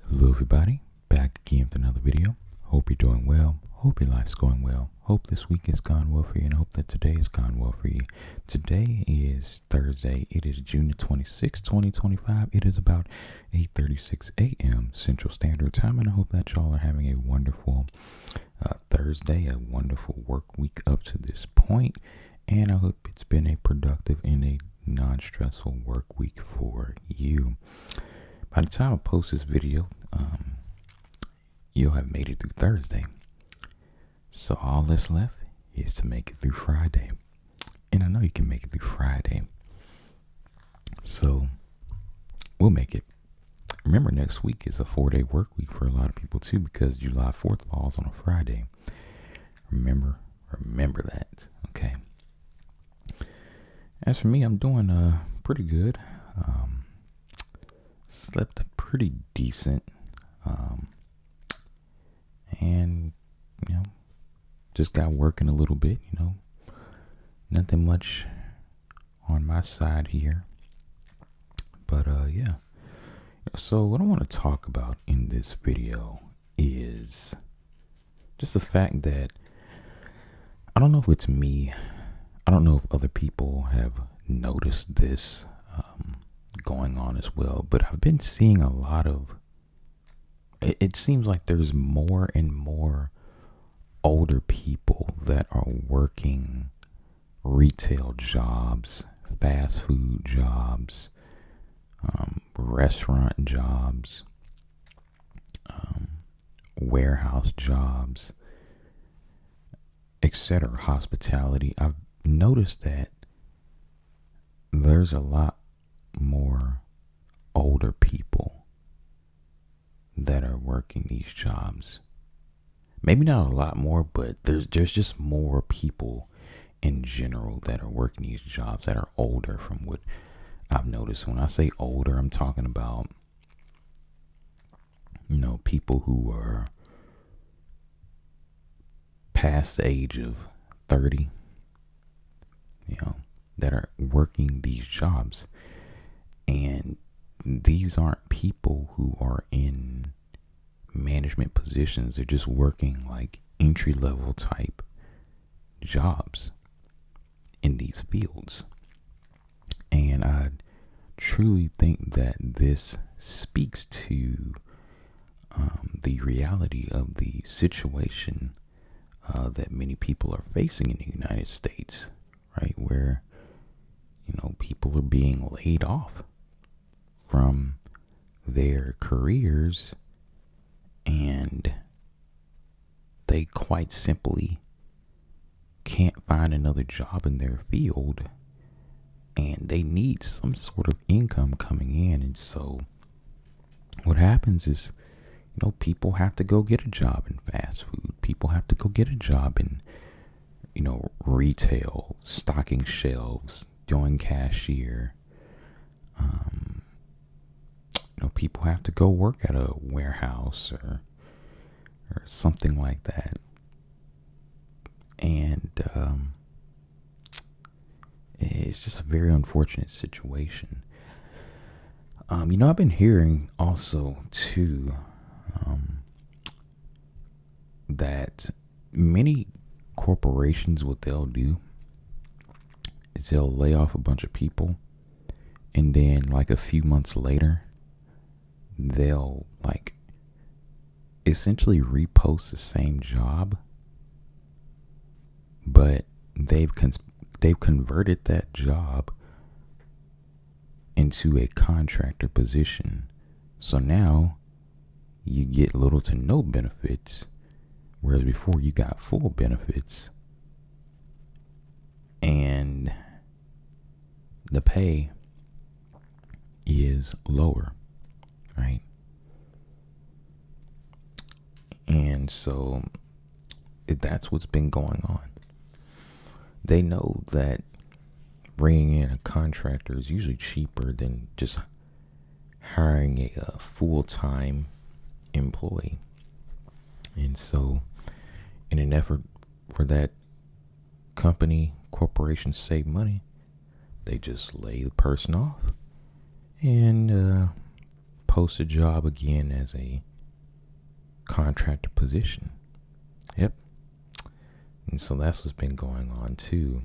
Hello everybody, back again with another video. Hope you're doing well, hope your life's going well, hope this week has gone well for you, and hope that today has gone well for you. Today is Thursday, it is June the 26th, 2025. It is about 8:36 a.m. Central Standard Time, and I hope that y'all are having a wonderful Thursday, a wonderful work week up to this point, and I hope it's been a productive and a non-stressful work week for you. By the time I post this video, you'll have made it through Thursday. So all that's left is to make it through Friday. And I know you can make it through Friday. So we'll make it. Remember, next week is a 4-day work week for a lot of people too, because July 4th falls on a Friday. Remember that. Okay. As for me, I'm doing pretty good. Slept pretty decent, and just got working a little bit. Nothing much on my side here, but yeah. So what I want to talk about in this video is just the fact that I don't know if it's me, I don't know if other people have noticed this going on as well, but I've been seeing a lot of, it seems like there's more and more older people that are working retail jobs, fast food jobs, restaurant jobs, warehouse jobs, etc., hospitality. I've noticed that there's a lot more older people that are working these jobs. Maybe not a lot more, but there's just more people in general that are working these jobs that are older, from what I've noticed. When I say older, I'm talking about people who are past the age of 30, that are working these jobs. And these aren't people who are in management positions. They're just working like entry level type jobs in these fields. And I truly think that this speaks to the reality of the situation that many people are facing in the United States, right? Where, people are being laid off from their careers, and they quite simply can't find another job in their field, and they need some sort of income coming in. And so what happens is, people have to go get a job in fast food. People have to go get a job in, retail, stocking shelves, doing cashier. People have to go work at a warehouse or something like that. And it's just a very unfortunate situation. I've been hearing also too that many corporations, what they'll do is they'll lay off a bunch of people, and then like a few months later, they'll essentially repost the same job, but they've converted that job into a contractor position. So now you get little to no benefits, whereas before you got full benefits, and the pay is lower, right? And so that's what's been going on. They know that bringing in a contractor is usually cheaper than just hiring a full-time employee. And so in an effort for that corporation to save money, they just lay the person off and post a job again as a contractor position. Yep. And so that's what's been going on too.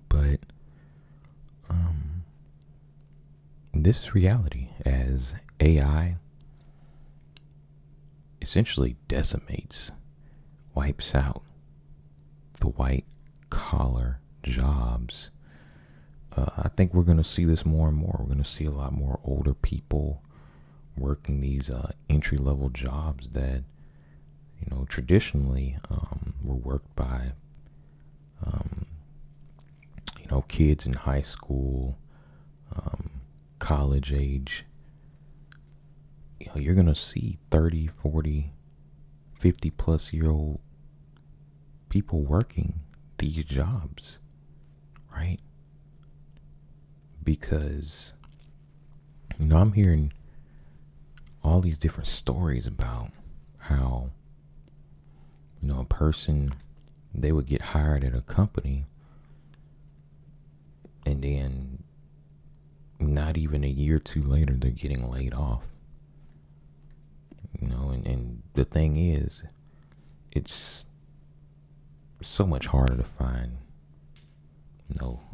But this is reality as AI essentially decimates, wipes out the white collar jobs. I think we're going to see this more and more. We're going to see a lot more older people working these entry level jobs that, traditionally were worked by, kids in high school, college age. You're going to see 30, 40, 50 plus year old people working these jobs, right? Because, I'm hearing all these different stories about how, a person, they would get hired at a company and then not even a year or two later, they're getting laid off. And the thing is, it's so much harder to find,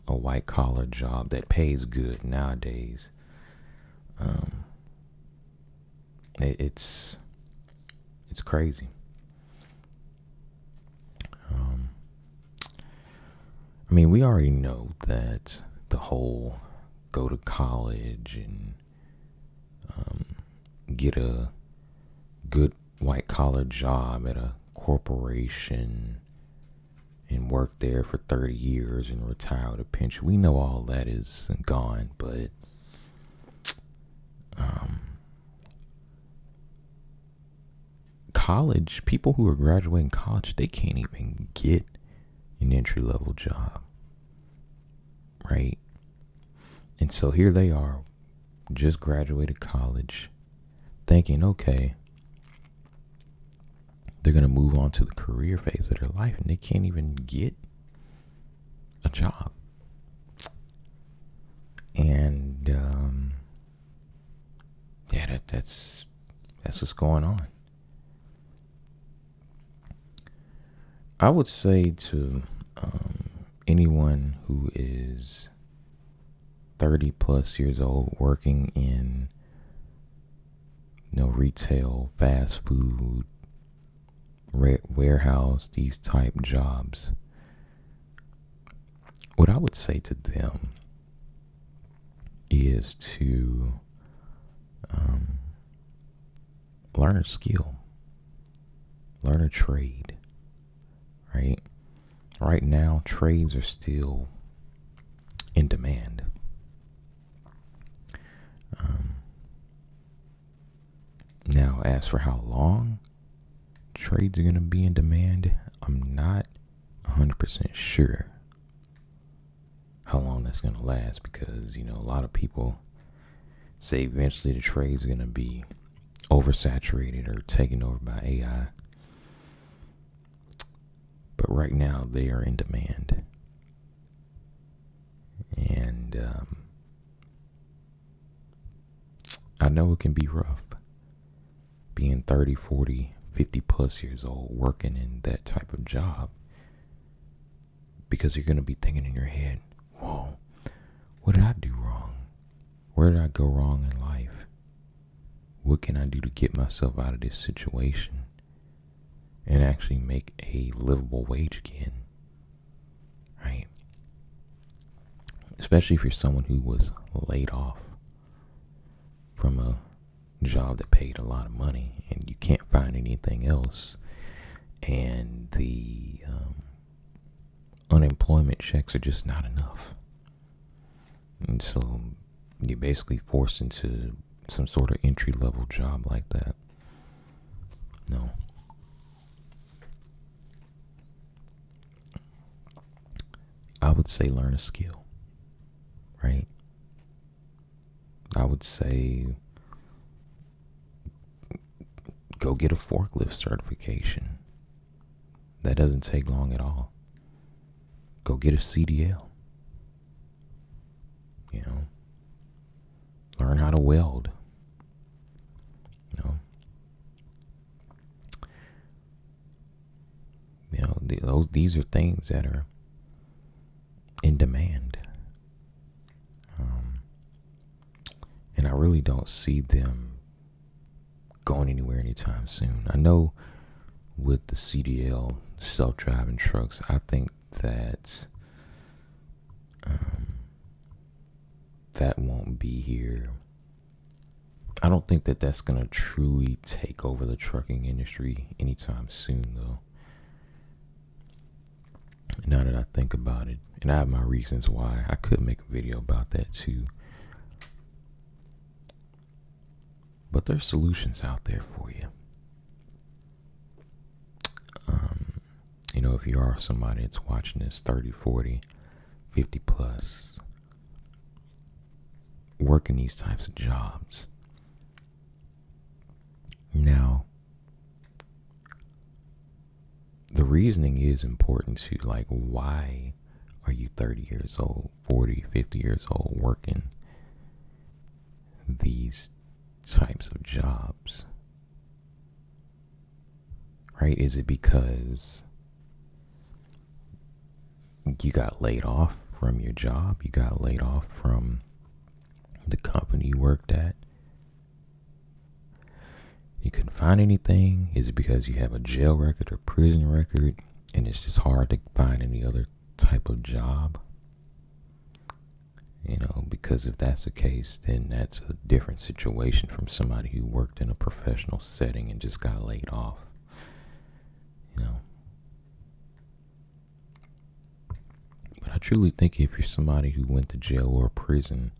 a white collar job that pays good nowadays. It's crazy. We already know that the whole go to college and get a good white collar job at a corporation and work there for 30 years and retire with a pension. We know all that is gone, but college, people who are graduating college, they can't even get an entry level job, right? And so here they are, just graduated college, thinking, okay, they're going to move on to the career phase of their life, and they can't even get a job. And that's what's going on. I would say to anyone who is 30 plus years old working in retail, fast food, warehouse, these type jobs, what I would say to them is to learn a skill, learn a trade, right? Right now, trades are still in demand. Now, as for how long trades are going to be in demand, I'm not 100% sure how long that's going to last, because, a lot of people say eventually the trades are going to be oversaturated or taken over by AI. But right now they are in demand. And I know it can be rough being 30, 40, 50 plus years old working in that type of job, because you're going to be thinking in your head, whoa, what did I do wrong? Where did I go wrong in life? What can I do to get myself out of this situation and actually make a livable wage again? Right? Especially if you're someone who was laid off from a job that paid a lot of money and you can't find anything else, and the unemployment checks are just not enough, and so you're basically forced into some sort of entry level job like that. No. I would say learn a skill, right? I would say go get a forklift certification. That doesn't take long at all. Go get a CDL. Learn how to weld. These are things that are in demand. And I really don't see them going anywhere anytime soon. I know with the CDL, self-driving trucks, I think that that won't be here. I don't think that that's going to truly take over the trucking industry anytime soon, though. Now that I think about it, and I have my reasons why, I could make a video about that too. But there's solutions out there for you. If you are somebody that's watching this 30, 40, 50 plus, working these types of jobs. Now, the reasoning is important too. Like, why are you 30 years old, 40, 50 years old working these types of jobs? Right? Is it because you got laid off from your job? You got laid off from the company you worked at? You couldn't find anything? Is it because you have a jail record or prison record and it's just hard to find any other type of job? Because if that's the case, then that's a different situation from somebody who worked in a professional setting and just got laid off. But I truly think if you're somebody who went to jail or prison,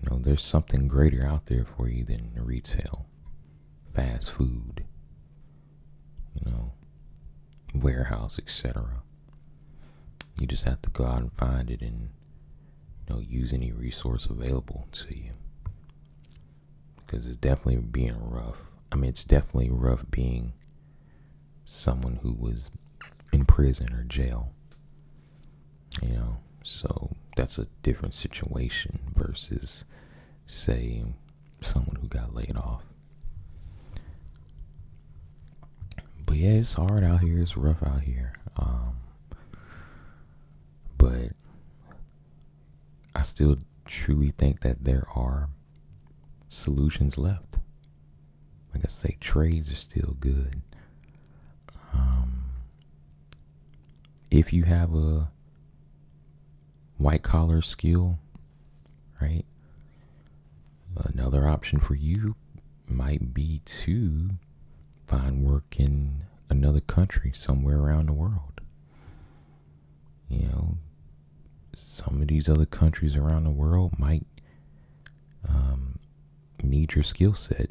there's something greater out there for you than retail, fast food, warehouse, etc. You just have to go out and find it and use any resource available to you. Because it's definitely being rough. It's definitely rough being someone who was in prison or jail. So that's a different situation versus, say, someone who got laid off. But yeah, it's hard out here. It's rough out here. But I still truly think that there are solutions left. Like I say, trades are still good. If you have a white collar skill, right? Another option for you might be to find work in another country, somewhere around the world. Some of these other countries around the world might need your skill set.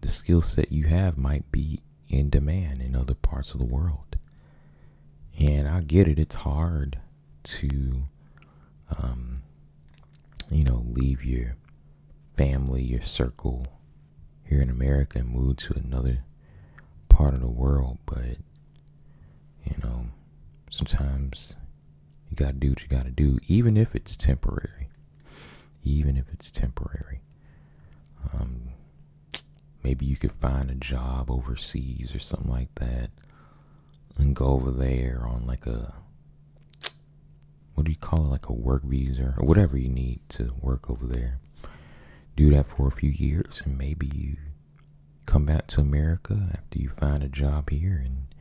The skill set you have might be in demand in other parts of the world. And I get it, it's hard to leave your family, your circle here in America and move to another part of the world. But sometimes you gotta do what you gotta do, even if it's temporary. Maybe you could find a job overseas or something like that and go over there on like a, what do you call it, like a work visa or whatever you need to work over there. Do that for a few years and maybe you come back to America after you find a job here and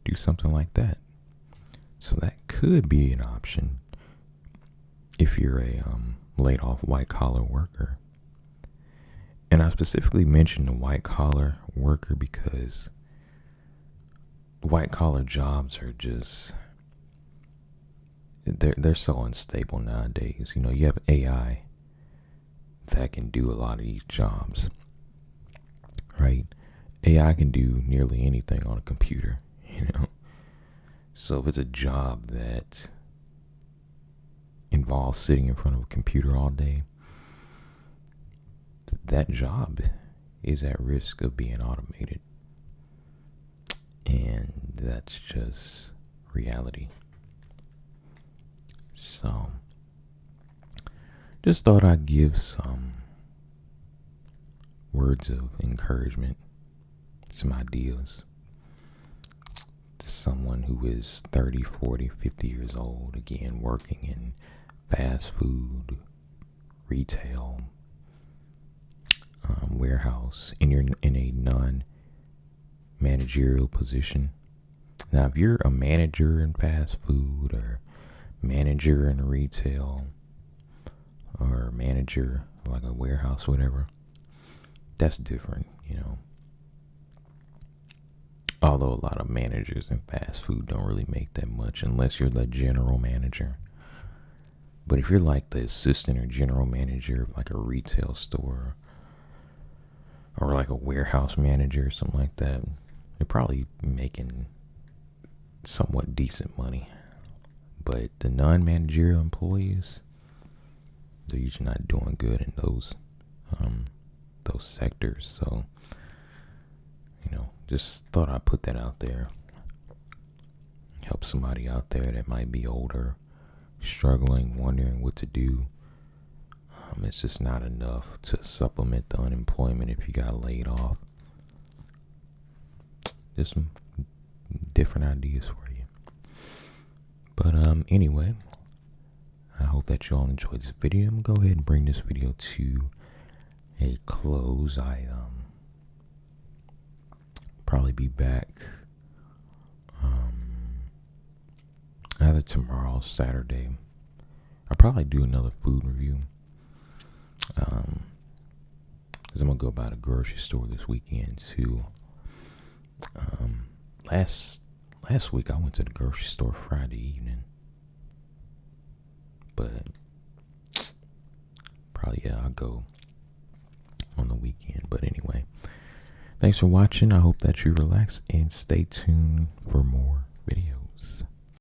do something like that. So that could be an option if you're a laid off white collar worker. And I specifically mentioned the white collar worker because white collar jobs are just, they're so unstable nowadays. You have AI that can do a lot of these jobs, right? AI can do nearly anything on a computer, So if it's a job that involves sitting in front of a computer all day, that job is at risk of being automated. And that's just reality. So, just thought I'd give some words of encouragement, some ideas. someone who is 30, 40, 50 years old, again, working in fast food, retail, warehouse, and you're in a non-managerial position. Now, if you're a manager in fast food or manager in retail or manager like a warehouse, whatever, that's different, Although a lot of managers in fast food don't really make that much unless you're the general manager. But if you're like the assistant or general manager of like a retail store or like a warehouse manager or something like that, you're probably making somewhat decent money. But the non-managerial employees, they're usually not doing good in those sectors. So, just thought I'd put that out there. Help somebody out there that might be older, struggling, wondering what to do. It's just not enough to supplement the unemployment if you got laid off. Just some different ideas for you. But anyway, I hope that you all enjoyed this video. I'm gonna go ahead and bring this video to a close. I probably be back either tomorrow, Saturday. I'll probably do another food review. Because I'm gonna go by the grocery store this weekend too. Last week I went to the grocery store Friday evening. But probably I'll go on the weekend. But anyway, thanks for watching. I hope that you relax and stay tuned for more videos.